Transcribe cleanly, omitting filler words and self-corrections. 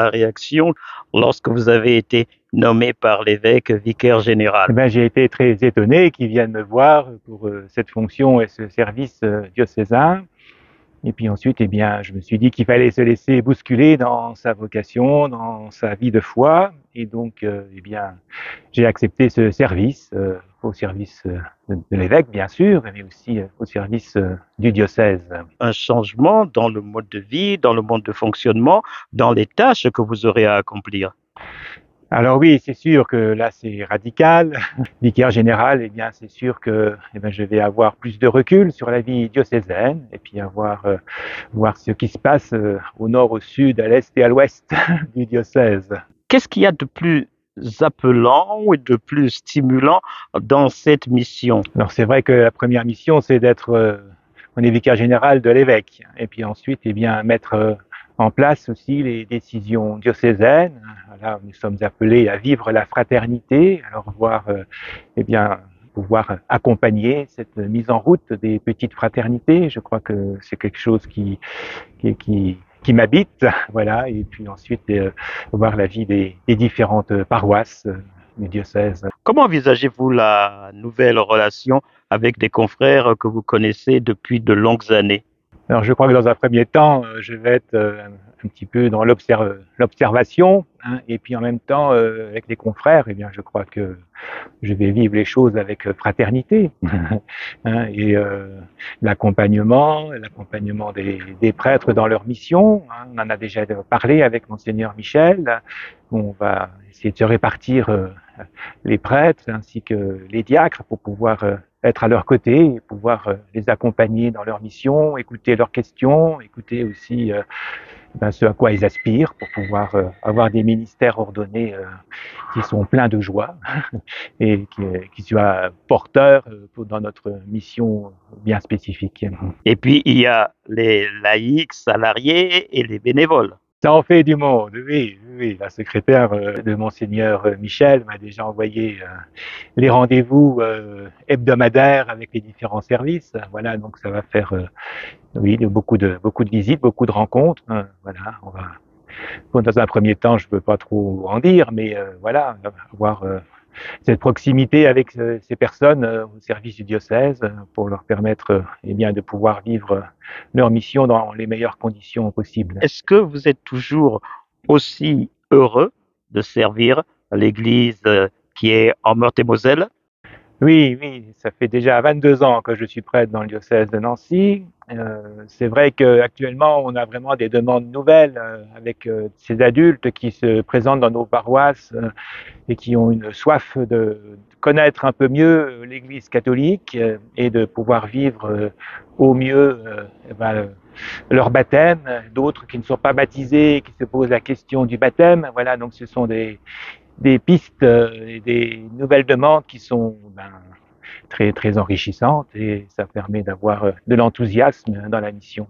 la réaction lorsque vous avez été nommé par l'évêque vicaire général? Eh ben, j'ai été très étonné qu'ils viennent me voir pour cette fonction et ce service diocésain. Et puis ensuite, eh bien, je me suis dit qu'il fallait se laisser bousculer dans sa vocation, dans sa vie de foi. Et donc, eh bien, j'ai accepté ce service, au service de l'évêque, bien sûr, mais aussi au service du diocèse. Un changement dans le mode de vie, dans le mode de fonctionnement, dans les tâches que vous aurez à accomplir? Alors oui, c'est sûr que là, c'est radical. Vicaire général, eh bien, c'est sûr que eh bien, je vais avoir plus de recul sur la vie diocésaine et puis voir ce qui se passe au nord, au sud, à l'est et à l'ouest du diocèse. Qu'est-ce qu'il y a de plus appelant et de plus stimulant dans cette mission? Alors c'est vrai que la première mission, c'est d'être on est vicaire général de l'évêque et puis ensuite, eh bien, mettre en place aussi les décisions diocésaines. Là, nous sommes appelés à vivre la fraternité, alors voir, eh bien, pouvoir accompagner cette mise en route des petites fraternités. Je crois que c'est quelque chose qui m'habite, voilà. Et puis ensuite, voir la vie des différentes paroisses du diocèse. Comment envisagez-vous la nouvelle relation avec des confrères que vous connaissez depuis de longues années? Alors je crois que dans un premier temps, je vais être un petit peu dans l'observation, hein, et puis en même temps, avec les confrères, eh bien, je crois que je vais vivre les choses avec fraternité, hein, et l'accompagnement des prêtres dans leur mission. Hein, on en a déjà parlé avec Monseigneur Michel. On va essayer de se répartir les prêtres ainsi que les diacres pour pouvoir être à leur côté et pouvoir les accompagner dans leur mission, écouter leurs questions, écouter aussi ce à quoi ils aspirent pour pouvoir avoir des ministères ordonnés qui sont pleins de joie et qui soient porteurs dans notre mission bien spécifique. Et puis, il y a les laïcs, salariés et les bénévoles. Ça en fait du monde, oui, oui. La secrétaire de Monseigneur Michel m'a déjà envoyé les rendez-vous hebdomadaires avec les différents services. Voilà, donc ça va faire, oui, beaucoup de visites, beaucoup de rencontres. Voilà, dans un premier temps, je ne peux pas trop en dire, mais voilà, avoir cette proximité avec ces personnes au service du diocèse pour leur permettre eh bien, de pouvoir vivre leur mission dans les meilleures conditions possibles. Est-ce que vous êtes toujours aussi heureux de servir l'Église qui est en Meurthe-et-Moselle? Oui, oui, ça fait déjà 22 ans que je suis prêtre dans le diocèse de Nancy. C'est vrai qu'actuellement, on a vraiment des demandes nouvelles avec ces adultes qui se présentent dans nos paroisses et qui ont une soif de connaître un peu mieux l'Église catholique et de pouvoir vivre au mieux leur baptême. D'autres qui ne sont pas baptisés, qui se posent la question du baptême. Voilà, donc ce sont des pistes et des nouvelles demandes qui sont très, très enrichissantes et ça permet d'avoir de l'enthousiasme dans la mission.